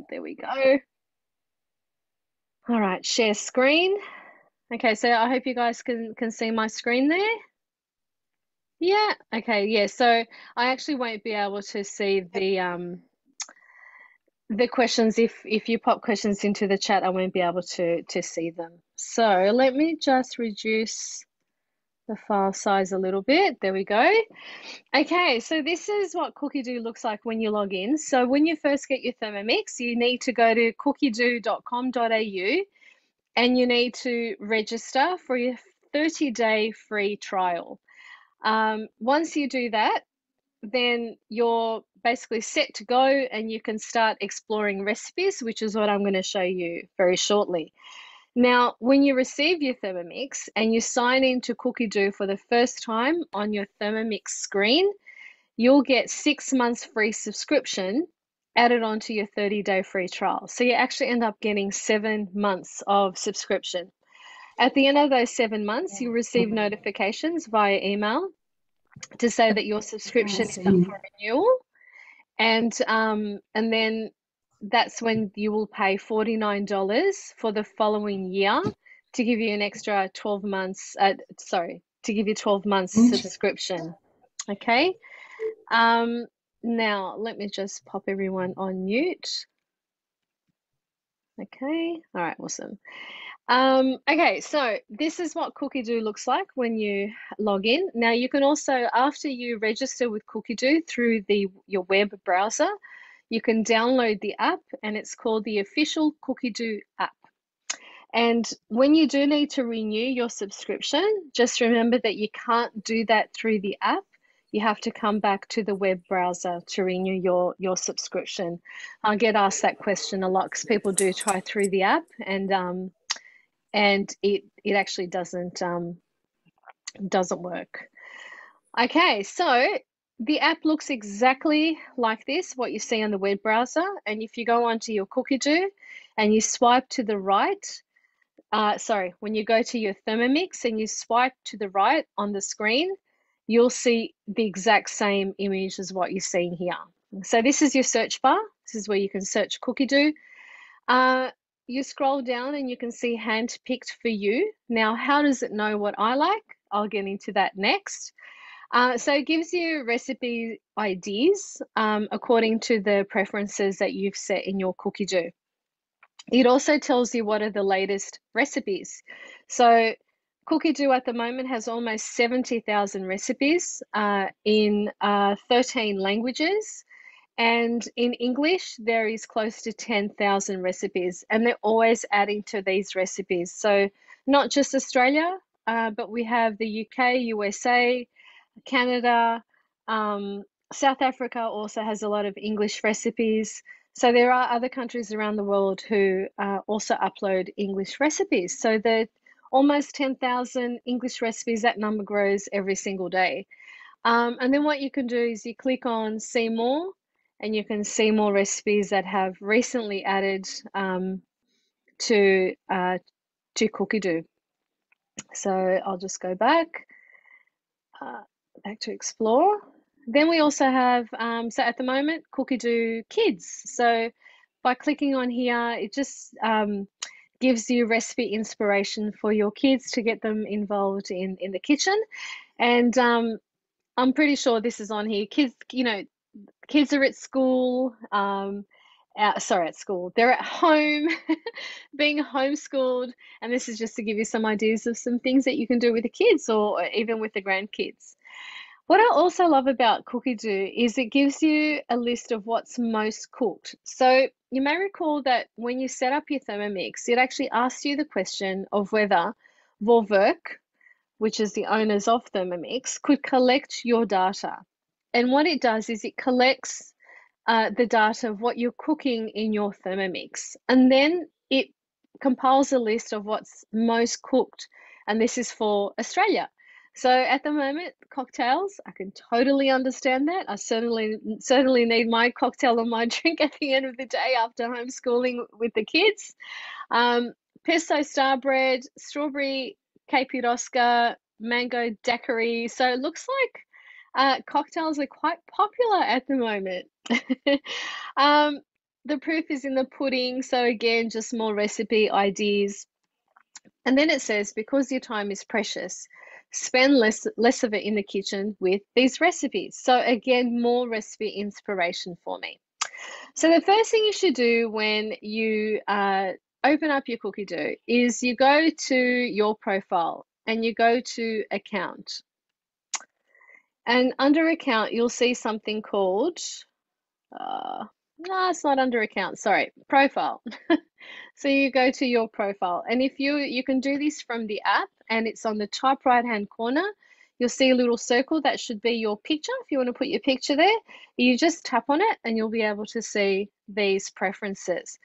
There we go. All right, share screen. Okay, so I hope you guys can see my screen there. Yeah, okay, yeah. So I actually won't be able to see the questions if you pop questions into the chat, I won't be able to see them. So let me just reduce the file size a little bit. There we go. Okay, so this is what CookieDoo looks like when you log in. So when you first get your Thermomix, you need to go to cookiedoo.com.au and you need to register for your 30-day free trial. Once you do that, then you're basically set to go and you can start exploring recipes, which is what I'm going to show you very shortly. Now, when you receive your Thermomix and you sign into CookieDoo for the first time on your Thermomix screen, you'll get 6 months free subscription added onto your 30-day free trial. So you actually end up getting 7 months of subscription. At the end of those 7 months, you'll receive notifications via email to say that your subscription is up for renewal, and then that's when you will pay $49 for the following year to give you an extra 12 months. To give you 12 months subscription. Okay. Now let me just pop everyone on mute. Okay. All right. Awesome. Okay, so this is what CookieDoo looks like when you log in. Now you can also, after you register with CookieDoo through your web browser, you can download the app and it's called the official CookieDoo app. And when you do need to renew your subscription, just remember that you can't do that through the app. You have to come back to the web browser to renew your subscription. I get asked that question a lot because people do try through the app and it actually doesn't work. Okay, so the app looks exactly like this, what you see on the web browser. And if you go onto your CookieDoo and you swipe to the right, when you go to your Thermomix and you swipe to the right on the screen, you'll see the exact same image as what you're seeing here. So this is your search bar. This is where you can search CookieDoo. You scroll down and you can see handpicked for you. Now, how does it know what I like? I'll get into that next. So it gives you recipe ideas according to the preferences that you've set in your CookieDoo. It also tells you what are the latest recipes. So CookieDoo at the moment has almost 70,000 recipes in 13 languages. And in English, there is close to 10,000 recipes, and they're always adding to these recipes. So not just Australia, but we have the UK, USA, Canada, South Africa also has a lot of English recipes. So there are other countries around the world who also upload English recipes. So the almost 10,000 English recipes, that number grows every single day. And then what you can do is you click on see more, and you can see more recipes that have recently added to CookieDoo. So I'll just go back to explore. Then we also have, so at the moment, CookieDoo Kids. So by clicking on here, it just gives you recipe inspiration for your kids to get them involved in the kitchen. And I'm pretty sure this is on here. Kids, kids are at school, at school. They're at home being homeschooled. And this is just to give you some ideas of some things that you can do with the kids or even with the grandkids. What I also love about CookieDoo is it gives you a list of what's most cooked. So you may recall that when you set up your Thermomix, it actually asks you the question of whether Vorwerk, which is the owners of Thermomix, could collect your data. And what it does is it collects the data of what you're cooking in your Thermomix. And then it compiles a list of what's most cooked. And this is for Australia. So at the moment, cocktails, I can totally understand that. I certainly need my cocktail and my drink at the end of the day after homeschooling with the kids. Pesto star bread, strawberry Cape Oscar, mango daiquiri. So it looks like cocktails are quite popular at the moment. the proof is in the pudding. So again, just more recipe ideas. And then it says, because your time is precious, spend less of it in the kitchen with these recipes. So again, more recipe inspiration for me. So the first thing you should do when you open up your COOKIDOO is you go to your profile and you go to account. And under account, you'll see something called, no, it's not under account, sorry, profile. So you go to your profile, and if you can do this from the app, and it's on the top right hand corner, you'll see a little circle that should be your picture. If you want to put your picture there, you just tap on it and you'll be able to see these preferences.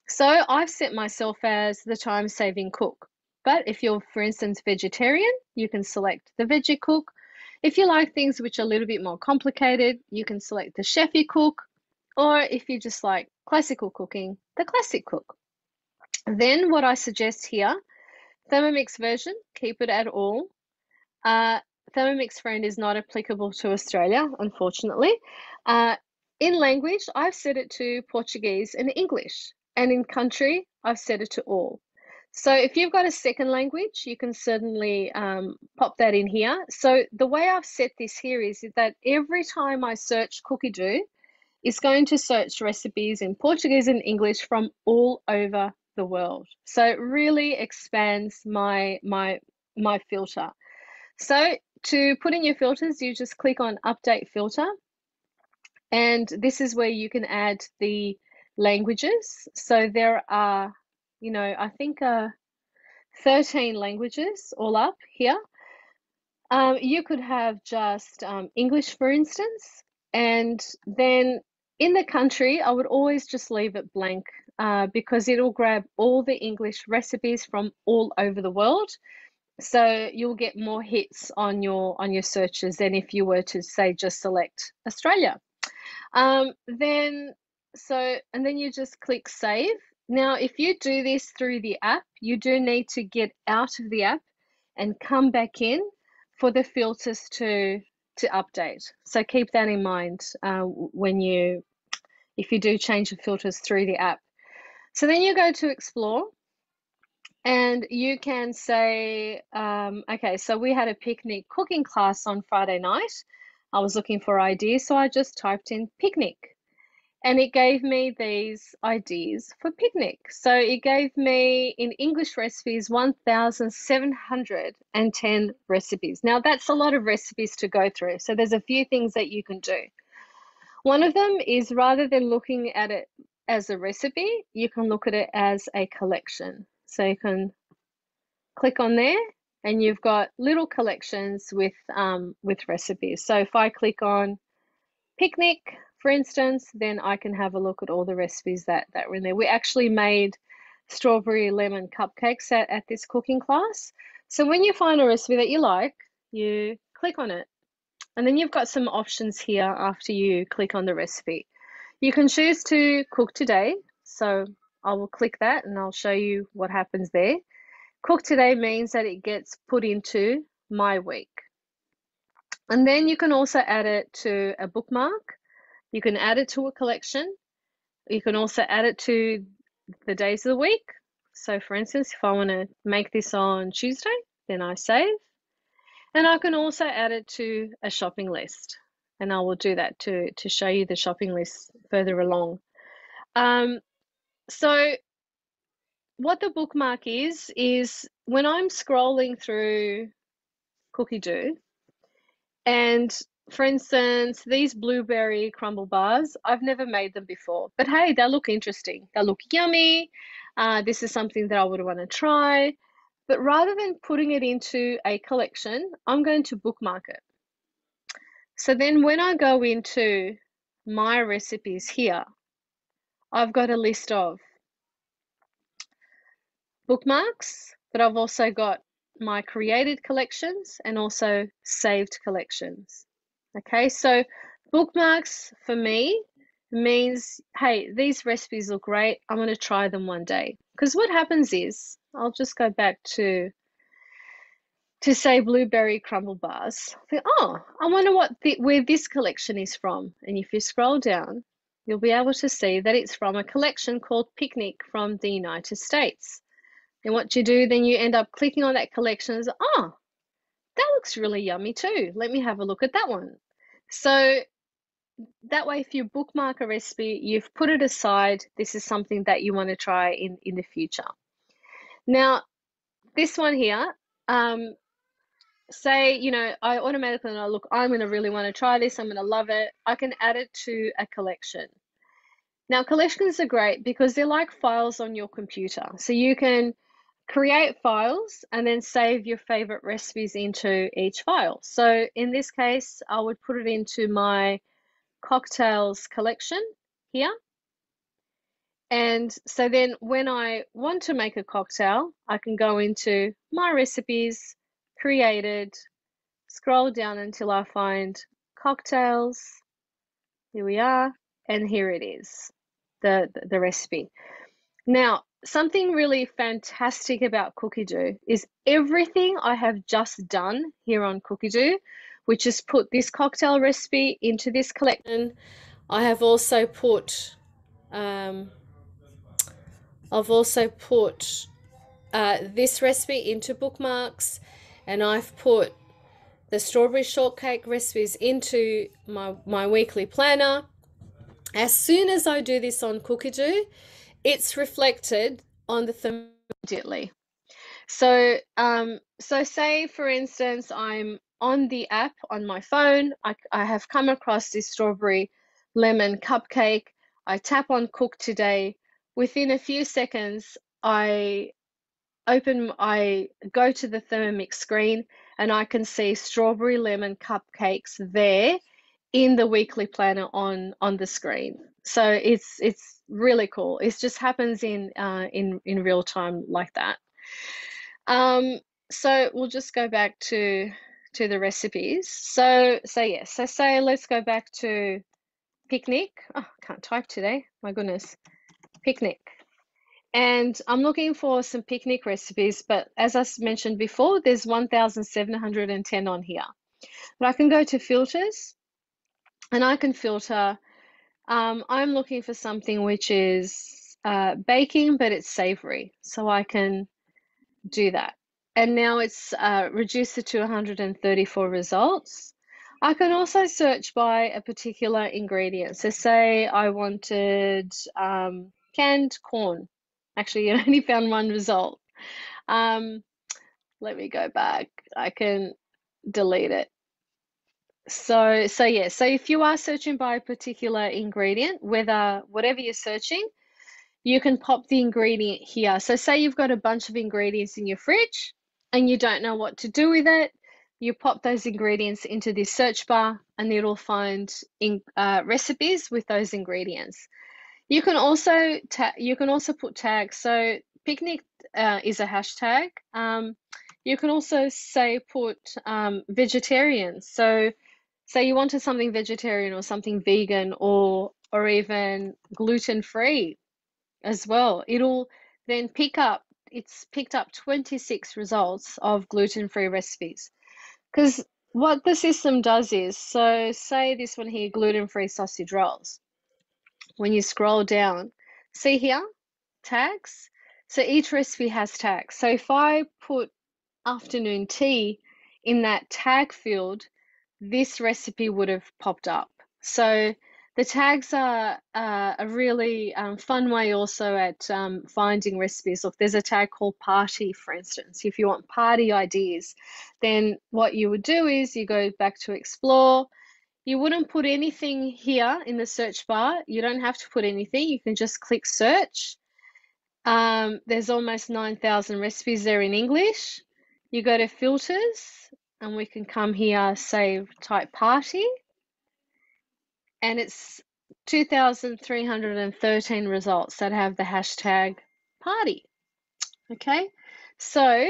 So I've set myself as the time saving cook, but if you're, for instance, vegetarian, you can select the veggie cook. If you like things which are a little bit more complicated, you can select the chefy cook, or if you just like classical cooking, the classic cook. Then what I suggest here, Thermomix version, keep it at all. Thermomix friend is not applicable to Australia, unfortunately. In language, I've set it to Portuguese and English, and in country, I've set it to all. So if you've got a second language, you can certainly pop that in here. So the way I've set this here is that every time I search COOKIDOO, it's going to search recipes in Portuguese and English from all over the world. So it really expands my filter. So to put in your filters, you just click on Update Filter, and this is where you can add the languages. So there are, I think 13 languages all up here. You could have just English, for instance, and then in the country, I would always just leave it blank because it'll grab all the English recipes from all over the world. So you'll get more hits on your searches than if you were to say just select Australia. Then you just click save. Now, if you do this through the app, you do need to get out of the app and come back in for the filters to update. So keep that in mind if you do change the filters through the app. So then you go to explore, and you can say, okay, so we had a picnic cooking class on Friday night. I was looking for ideas, so I just typed in picnic, and it gave me these ideas for picnic. So it gave me, in English recipes, 1,710 recipes. Now that's a lot of recipes to go through. So there's a few things that you can do. One of them is, rather than looking at it as a recipe, you can look at it as a collection. So you can click on there, and you've got little collections with recipes. So if I click on picnic, for instance, then I can have a look at all the recipes that were in there. We actually made strawberry lemon cupcakes at this cooking class. So when you find a recipe that you like, you click on it, and then you've got some options here after you click on the recipe. You can choose to cook today. So I will click that and I'll show you what happens there. Cook today means that it gets put into my week. And then you can also add it to a bookmark. You can add it to a collection. You can also add it to the days of the week. So for instance, if I want to make this on Tuesday, then I save. And I can also add it to a shopping list. And I will do that to show you the shopping list further along. So what the bookmark is when I'm scrolling through COOKIDOO, and for instance, these blueberry crumble bars, I've never made them before, but hey, they look interesting. They look yummy. This is something that I would want to try. But rather than putting it into a collection, I'm going to bookmark it. So then when I go into my recipes here, I've got a list of bookmarks, but I've also got my created collections and also saved collections. Okay, so bookmarks for me means, hey, these recipes look great. I'm going to try them one day. Because what happens is, I'll just go back to say blueberry crumble bars. Think, oh, I wonder where this collection is from. And if you scroll down, you'll be able to see that it's from a collection called Picnic from the United States. And what you do, then you end up clicking on that collection and say, oh, that looks really yummy too. Let me have a look at that one. So that way, if you bookmark a recipe, you've put it aside. This is something that you want to try in the future. Now, this one here, say, you know, I automatically know, look, I'm going to really want to try this. I'm going to love it. I can add it to a collection. Now, collections are great because they're like files on your computer. So you can create files and then save your favorite recipes into each file. So in this case, I would put it into my cocktails collection here. And so then when I want to make a cocktail, I can go into my recipes, created, scroll down until I find cocktails. Here we are, and here it is, the recipe. Now, something really fantastic about COOKIDOO is everything I have just done here on COOKIDOO, which is put this cocktail recipe into this collection. I have also put this recipe into bookmarks, and I've put the strawberry shortcake recipes into my weekly planner. As soon as I do this on COOKIDOO, it's reflected on the thermostat immediately. So, so say for instance, I'm on the app on my phone. I have come across this strawberry lemon cupcake. I tap on Cook Today. Within a few seconds, I go to the Thermomix screen and I can see strawberry lemon cupcakes there in the weekly planner on the screen. So it's really cool. It just happens in real time like that. So we'll just go back to the recipes. So yes, so say let's go back to Picnic. Oh, I can't type today. My goodness. Picnic. And I'm looking for some picnic recipes, but as I mentioned before, there's 1,710 on here. But I can go to filters and I can filter. I'm looking for something which is baking, but it's savory. So I can do that. And now it's reduced it to 134 results. I can also search by a particular ingredient. So say I wanted canned corn. Actually, it only found one result. Let me go back. I can delete it. So yeah, so if you are searching by a particular ingredient, whatever you're searching, you can pop the ingredient here. So say you've got a bunch of ingredients in your fridge and you don't know what to do with it, you pop those ingredients into this search bar and it'll find recipes with those ingredients. You can also put tags. So picnic is a hashtag. You can also say put vegetarian. So say you wanted something vegetarian or something vegan or even gluten-free as well. It'll then picked up 26 results of gluten-free recipes. Because what the system does is, so say this one here, gluten-free sausage rolls. When you scroll down, see here, tags. So each recipe has tags. So if I put afternoon tea in that tag field, this recipe would have popped up. So the tags are a really fun way also at finding recipes. Look, there's a tag called party, for instance. If you want party ideas, then what you would do is you go back to explore. You wouldn't put anything here in the search bar. You don't have to put anything. You can just click search. There's almost 9,000 recipes there in English. You go to filters and we can come here, say type party, and it's 2,313 results that have the hashtag party. Okay, so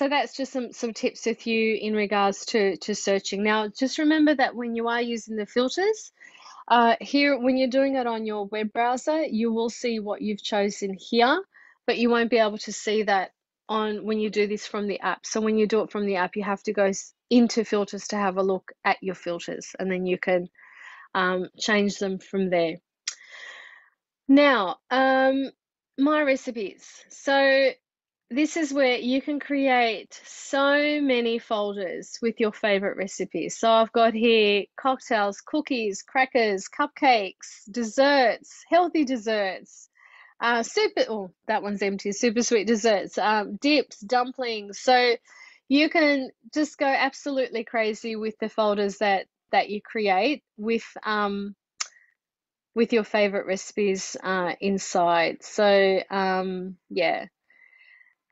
that's just some tips with you in regards to searching. Now, just remember that when you are using the filters, here, when you're doing it on your web browser, you will see what you've chosen here, but you won't be able to see that when you do this from the app. So when you do it from the app, you have to go into filters to have a look at your filters, and then you can change them from there. Now, my recipes. So this is where you can create so many folders with your favorite recipes. So I've got here cocktails, cookies, crackers, cupcakes, desserts, healthy desserts, super, oh, that one's empty, super sweet desserts, dips, dumplings. So you can just go absolutely crazy with the folders that you create with your favorite recipes inside. So yeah.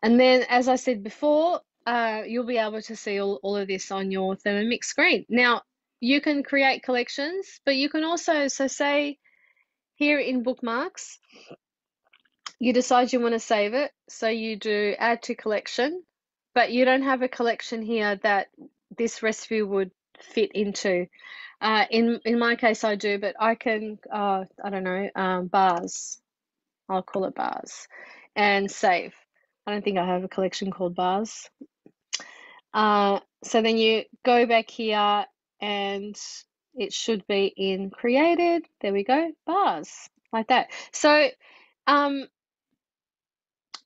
And then, as I said before, you'll be able to see all of this on your Thermomix screen. Now, you can create collections, but you can also, so say here in bookmarks, you decide you want to save it. So you do add to collection, but you don't have a collection here that this recipe would fit into. In my case, I do, but I can, I don't know, bars. I'll call it bars and save. I don't think I have a collection called bars. So then you go back here and it should be in created. There we go, bars, like that. So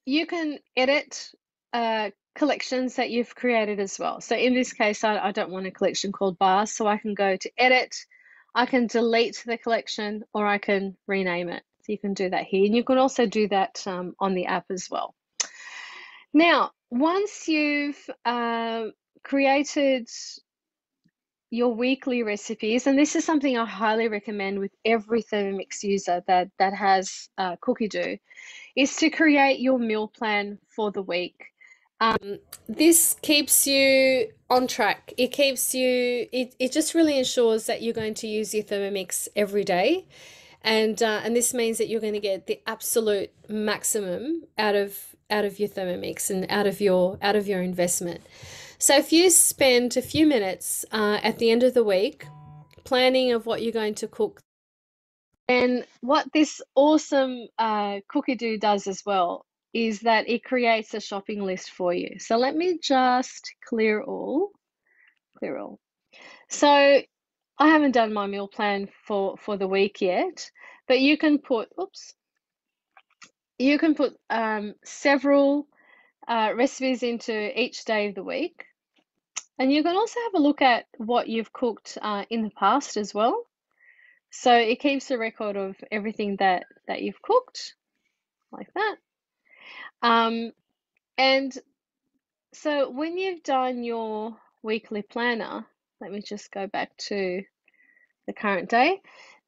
you can edit collections that you've created as well. So in this case, I don't want a collection called bars, so I can go to edit, I can delete the collection, or I can rename it. So you can do that here. And you can also do that on the app as well. Now, once you've created your weekly recipes, and this is something I highly recommend with every Thermomix user that has COOKIDOO, is to create your meal plan for the week. This keeps you on track. It keeps you, it just really ensures that you're going to use your Thermomix every day. And this means that you're going to get the absolute maximum out of your Thermomix and out of your investment. So if you spend a few minutes at the end of the week planning of what you're going to cook, and what this awesome COOKIDOO does as well is that it creates a shopping list for you. So let me just clear all. So I haven't done my meal plan for the week yet, but you can put, oops, you can put several recipes into each day of the week. And you can also have a look at what you've cooked in the past as well. So it keeps a record of everything that you've cooked, like that. And so when you've done your weekly planner, let me just go back to the current day,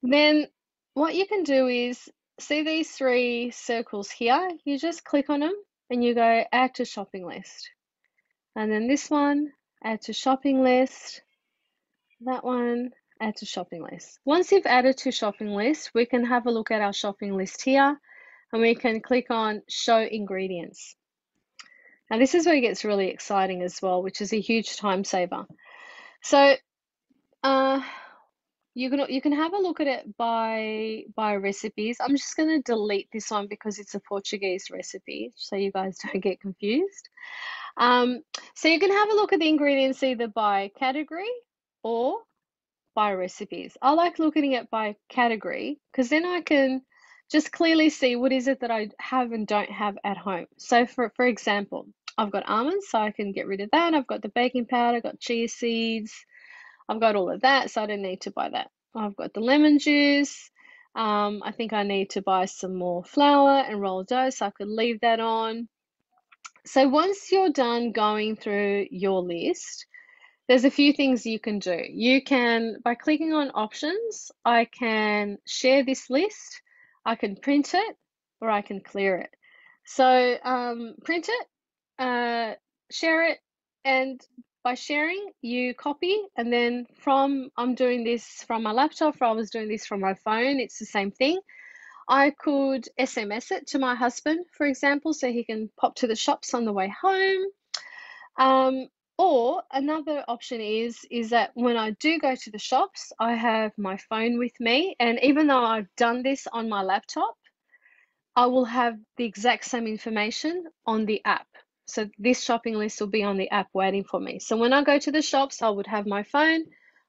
then what you can do is see these three circles here. You just click on them and you go add to shopping list. And then this one, add to shopping list. That one, add to shopping list. Once you've added to shopping list, we can have a look at our shopping list here and we can click on show ingredients. Now this is where it gets really exciting as well, which is a huge time saver. So you can have a look at it by recipes. I'm just going to delete this one because it's a Portuguese recipe, so you guys don't get confused. So you can have a look at the ingredients either by category or by recipes. I like looking at by category because then I can just clearly see what is it that I have and don't have at home. So for example, I've got almonds, so I can get rid of that. I've got the baking powder, I've got chia seeds, I've got all of that, so I don't need to buy that. I've got the lemon juice. I think I need to buy some more flour and roll dough, so I could leave that on. So once you're done going through your list, there's a few things you can do. You can, by clicking on options, I can share this list, I can print it, or I can clear it. So print it, share it, and by sharing, you copy, and then I'm doing this from my laptop, or I was doing this from my phone, it's the same thing. I could SMS it to my husband, for example, so he can pop to the shops on the way home. Or another option is that when I do go to the shops, I have my phone with me, and even though I've done this on my laptop, I will have the exact same information on the app. So this shopping list will be on the app waiting for me. So when I go to the shops, I would have my phone,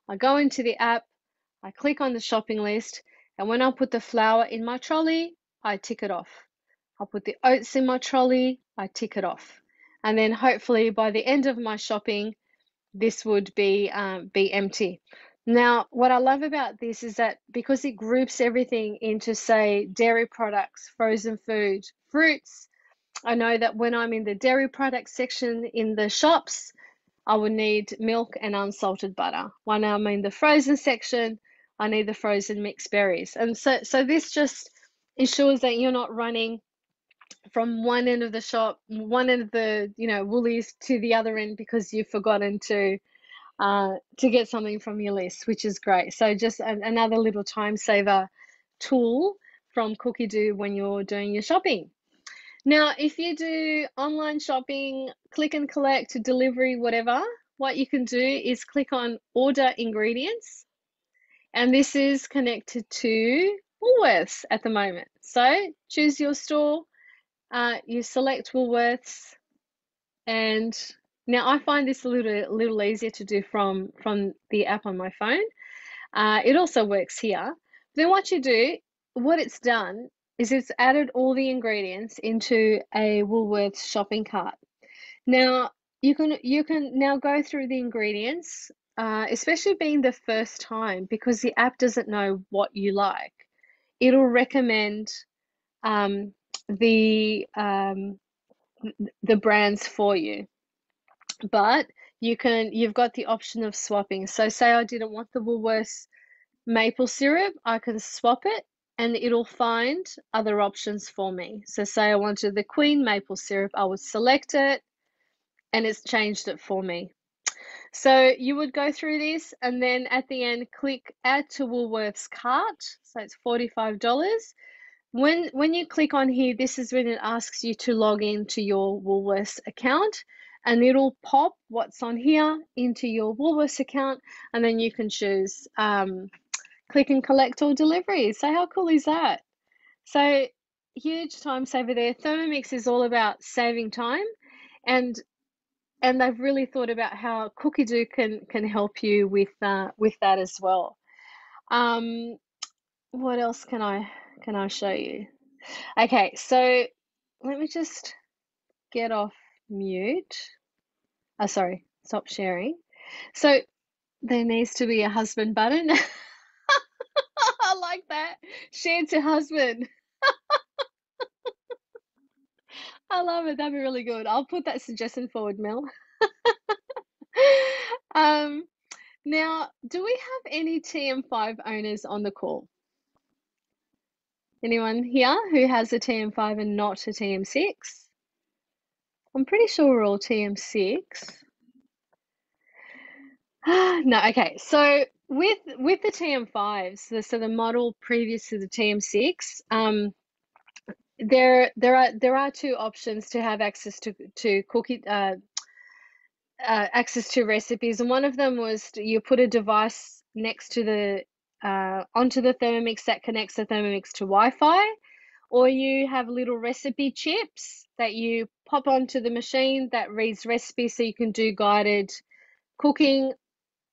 I go into the app, I click on the shopping list, and when I put the flour in my trolley, I tick it off. I'll put the oats in my trolley, I tick it off. And then hopefully by the end of my shopping, this would be empty. Now, what I love about this is that because it groups everything into, say, dairy products, frozen food, fruits, I know that when I'm in the dairy product section in the shops, I would need milk and unsalted butter. When I'm in the frozen section, I need the frozen mixed berries. And so this just ensures that you're not running from one end of the shop, one end of the, Woolies to the other end because you've forgotten to get something from your list, which is great. So just another little time saver tool from COOKIDOO when you're doing your shopping. Now, if you do online shopping, click and collect, delivery, whatever, what you can do is click on order ingredients, and this is connected to Woolworths at the moment. So choose your store, you select Woolworths, and now I find this a little easier to do from the app on my phone. It also works here. Then what it's done is it's added all the ingredients into a Woolworths shopping cart. Now you can now go through the ingredients, especially being the first time, because the app doesn't know what you like. It'll recommend um, the um, the brands for you, but you've got the option of swapping. So say I didn't want the Woolworths maple syrup, I can swap it and it'll find other options for me. So say I wanted the Queen maple syrup, I would select it and it's changed it for me. So you would go through this and then at the end click add to Woolworths cart. So it's $45. When you click on here, this is when it asks you to log into your Woolworths account, and it'll pop what's on here into your Woolworths account, and then you can choose click and collect or delivery. So how cool is that? So huge time saver there. Thermomix is all about saving time, and they've really thought about how COOKIDOO can help you with that as well. What else can I show you? Okay, so let me just get off mute. Oh, sorry, stop sharing. So there needs to be a husband button. I like that. Share to husband. I love it. That'd be really good. I'll put that suggestion forward, Mel. Um, Now, do we have any TM5 owners on the call? Anyone here who has a TM5 and not a TM6? I'm pretty sure we're all TM6. No, okay. So with the TM5s, so the model previous to the TM6, there are two options to have access to cookie access to recipes, and one of them was you put a device next to the onto the Thermomix that connects the Thermomix to Wi-Fi, or you have little recipe chips that you pop onto the machine that reads recipes so you can do guided cooking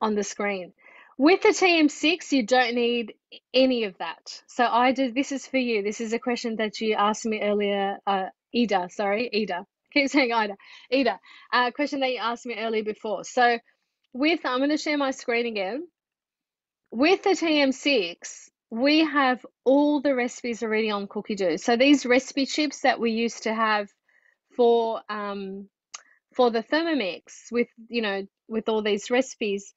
on the screen. With the TM6, you don't need any of that. So this is for you. This is a question that you asked me earlier, Ida, sorry, Ida. Keep saying Ida. Ida, question that you asked me earlier before. So I'm going to share my screen again. With the TM6, we have all the recipes already on COOKIDOO. So these recipe chips that we used to have for the Thermomix with all these recipes,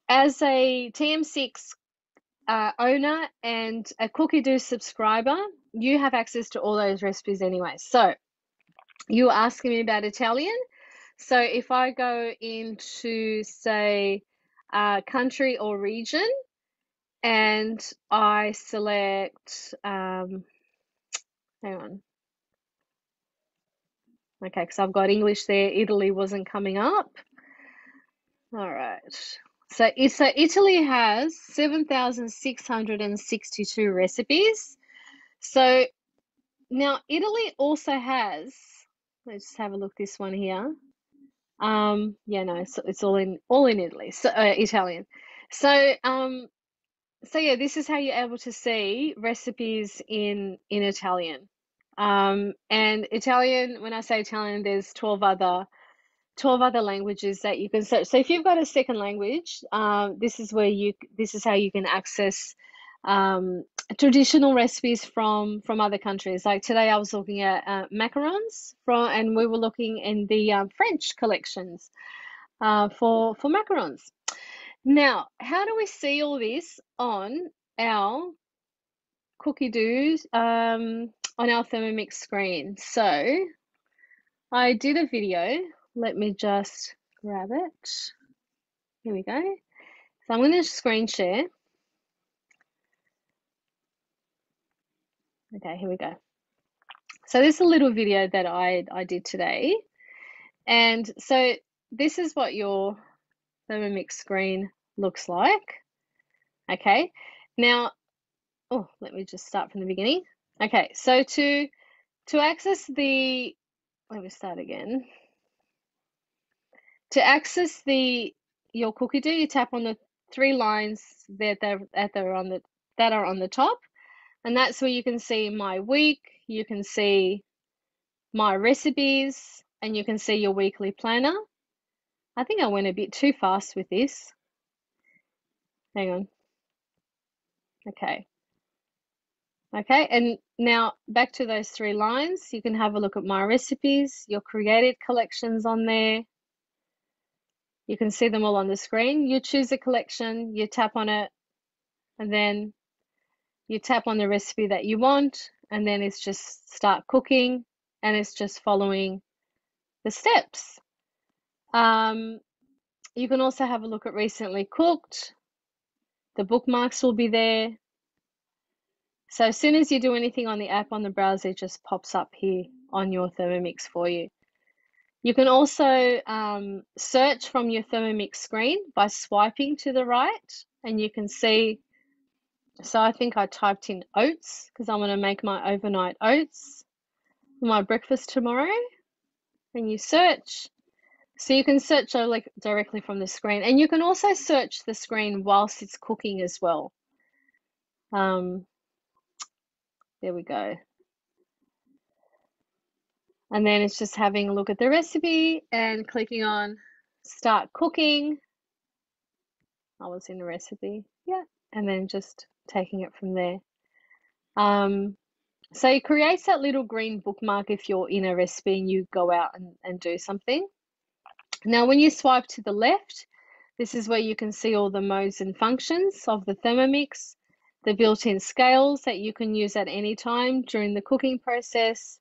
as a TM6 owner and a COOKIDOO subscriber, you have access to all those recipes anyway. So you were asking me about Italian. So if I go into, say, country or region, and I select, hang on. Okay, because I've got English there. Italy wasn't coming up. All right. So Italy has 7,662 recipes. So now Italy also has, let's just have a look this one here. Yeah, no, so it's all in Italy. So Italian. So So yeah, this is how you're able to see recipes in Italian. And Italian, when I say Italian, there's 12 other languages that you can search. So if you've got a second language, this is how you can access um, traditional recipes from other countries. Like today, I was looking at macarons and we were looking in the French collections for macarons. Now, how do we see all this on our COOKIDOO on our Thermomix screen? So I did a video. Let me just grab it. Here we go. So I'm going to screen share. Okay, here we go. So this is a little video that I did today. And so this is what your Thermomix screen looks like. Okay. Now, oh, let me just start from the beginning. Okay, so to access the, let me start again. To access your COOKIDOO, you tap on the three lines that are on the top, and that's where you can see my week, you can see my recipes, and you can see your weekly planner. I think I went a bit too fast with this. Hang on. Okay. Okay, and now back to those three lines. You can have a look at my recipes, your created collections on there. You can see them all on the screen. You choose a collection, you tap on it, and then you tap on the recipe that you want, and then it's just start cooking, and it's just following the steps. You can also have a look at recently cooked. The bookmarks will be there. So as soon as you do anything on the app on the browser, it just pops up here on your Thermomix for you. You can also search from your Thermomix screen by swiping to the right, and you can see. So I think I typed in oats because I'm going to make my overnight oats for my breakfast tomorrow. And you search. So you can search directly from the screen, and you can also search the screen whilst it's cooking as well. There we go. And then it's just having a look at the recipe and clicking on start cooking. I was in the recipe, yeah, and then just taking it from there. So it creates that little green bookmark if you're in a recipe and you go out and do something. Now, when you swipe to the left, this is where you can see all the modes and functions of the Thermomix, the built-in scales that you can use at any time during the cooking process,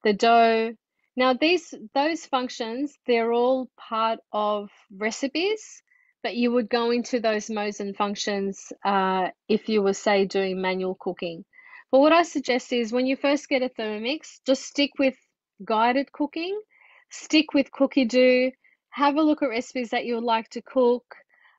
the dough. Now, those functions, they're all part of recipes, but you would go into those modes and functions if you were, say, doing manual cooking. But what I suggest is when you first get a Thermomix, just stick with guided cooking, stick with COOKIDOO, have a look at recipes that you would like to cook,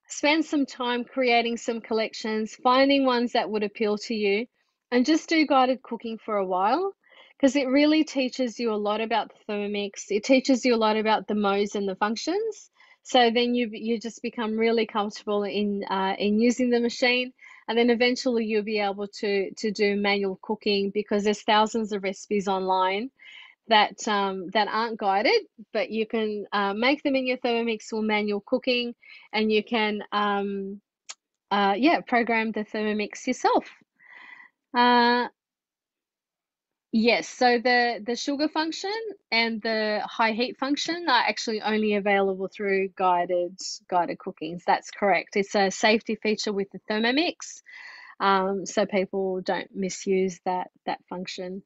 spend some time creating some collections, finding ones that would appeal to you, and just do guided cooking for a while because it really teaches you a lot about the Thermomix. It teaches you a lot about the modes and the functions. So then you just become really comfortable in using the machine, and then eventually you'll be able to do manual cooking because there's thousands of recipes online that that aren't guided, but you can make them in your Thermomix for manual cooking, and you can program the Thermomix yourself. Yes, so the sugar function and the high heat function are actually only available through guided cookings. That's correct. It's a safety feature with the Thermomix, so people don't misuse that function.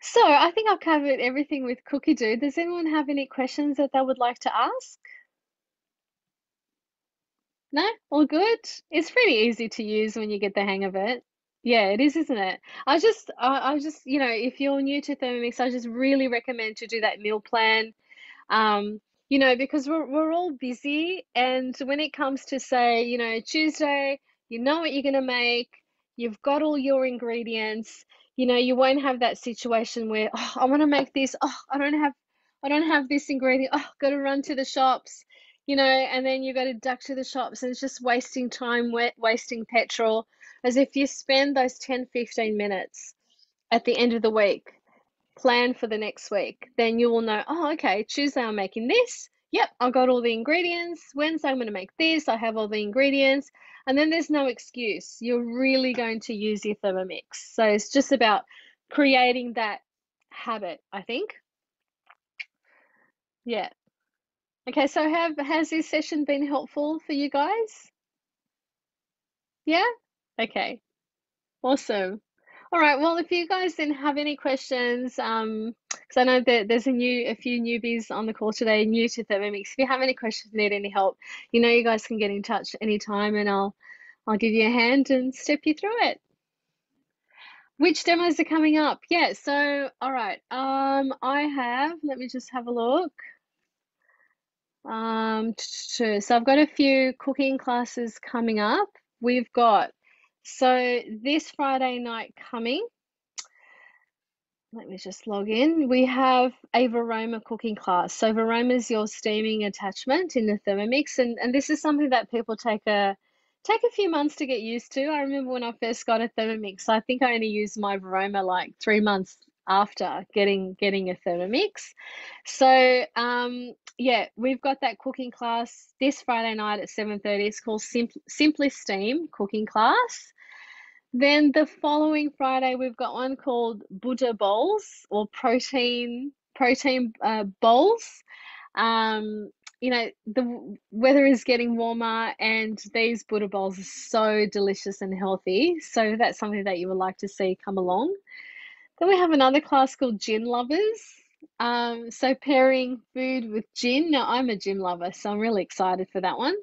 So I think I've covered everything with COOKIDOO. Does anyone have any questions that they would like to ask? No? All good? It's pretty easy to use when you get the hang of it. Yeah, it is, isn't it? I just, if you're new to Thermomix, I just really recommend to do that meal plan. Um, because we're all busy, and when it comes to, say, Tuesday, you know what you're gonna make, you've got all your ingredients, you won't have that situation where, I want to make this, I don't have this ingredient, got to run to the shops. you know, and then you got to duck to the shops and it's just wasting time, wasting petrol. As if you spend those 10, 15 minutes at the end of the week, plan for the next week, then you will know, oh, okay, Tuesday I'm making this. Yep, I got all the ingredients. Wednesday I'm going to make this. I have all the ingredients. And then there's no excuse. You're really going to use your Thermomix. So it's just about creating that habit, I think. Yeah. Okay, so has this session been helpful for you guys? Yeah? Okay. Awesome. All right. Well, if you guys didn't have any questions, because I know that there's a few newbies on the call today, new to Thermomix. If you have any questions, need any help, you know, you guys can get in touch anytime, and I'll give you a hand and step you through it. Which demos are coming up? Yeah. So, all right. I have. Let me just have a look. So I've got a few cooking classes coming up. We've got so this Friday night coming. Let me just log in. We have a Varoma cooking class. So Varoma is your steaming attachment in the Thermomix, and this is something that people take a few months to get used to. I remember when I first got a Thermomix, I think I only used my Varoma like 3 months after getting a Thermomix. So yeah, we've got that cooking class this Friday night at 7:30. It's called Simply Steam cooking class. Then the following Friday, we've got one called Buddha bowls or protein bowls. You know, the weather is getting warmer, and these Buddha bowls are so delicious and healthy. So if that's something that you would like to see, come along. Then we have another class called Gin Lovers. So pairing food with gin. Now, I'm a gin lover, so I'm really excited for that one.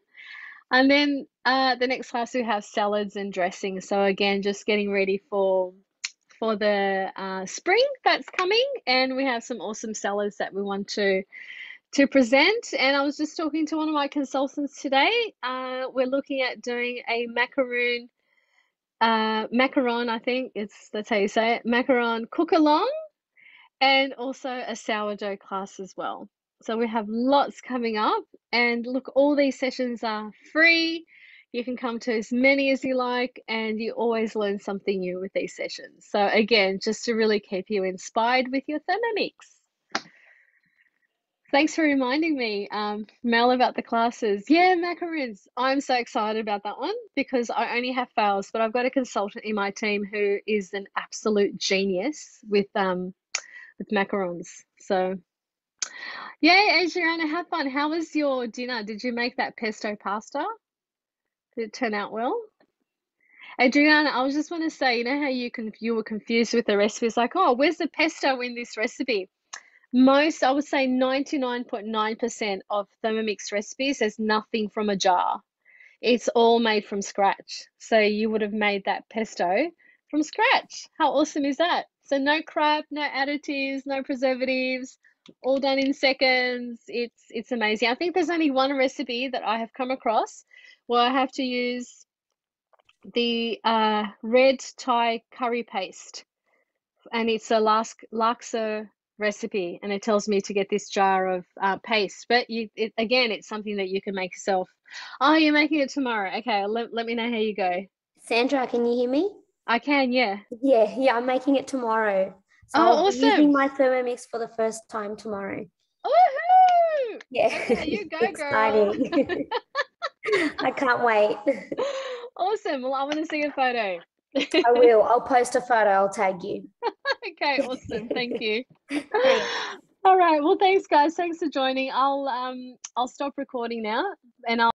And then the next class we have salads and dressing. So again, just getting ready for the spring that's coming, and we have some awesome salads that we want to present. And I was just talking to one of my consultants today. We're looking at doing a macaron, I think that's how you say it, macaron cook along, and also a sourdough class as well. So we have lots coming up, and look, all these sessions are free. You can come to as many as you like, and you always learn something new with these sessions. So again, just to really keep you inspired with your Thermomix. Thanks for reminding me, Mel, about the classes. Yeah, macarons. I'm so excited about that one because I only have fails, but I've got a consultant in my team who is an absolute genius with macarons. So, yeah, Adriana, have fun. How was your dinner? Did you make that pesto pasta? Did it turn out well? Adriana, I was just want to say, you know how you were confused with the recipes, like, oh, where's the pesto in this recipe? I would say 99.9% of Thermomix recipes, there's nothing from a jar. It's all made from scratch. So you would have made that pesto from scratch. How awesome is that? So no crap, no additives, no preservatives, all done in seconds. It's amazing. I think there's only one recipe that I have come across where I have to use the red Thai curry paste, and it's a laksa recipe, and it tells me to get this jar of paste. But again, it's something that you can make yourself. Oh, you're making it tomorrow. Okay, let me know how you go. Sandra, can you hear me? I can, yeah. Yeah, I'm making it tomorrow. So Oh, I'll be awesome. using my Thermomix for the first time tomorrow. Woohoo! Yeah, Yeah, you go, girl. exciting. I can't wait. Awesome. Well, I want to see a photo. I will. I'll post a photo. I'll tag you. Okay, awesome. Thank you. Thanks. All right. Well, thanks, guys. Thanks for joining. I'll stop recording now, and I'll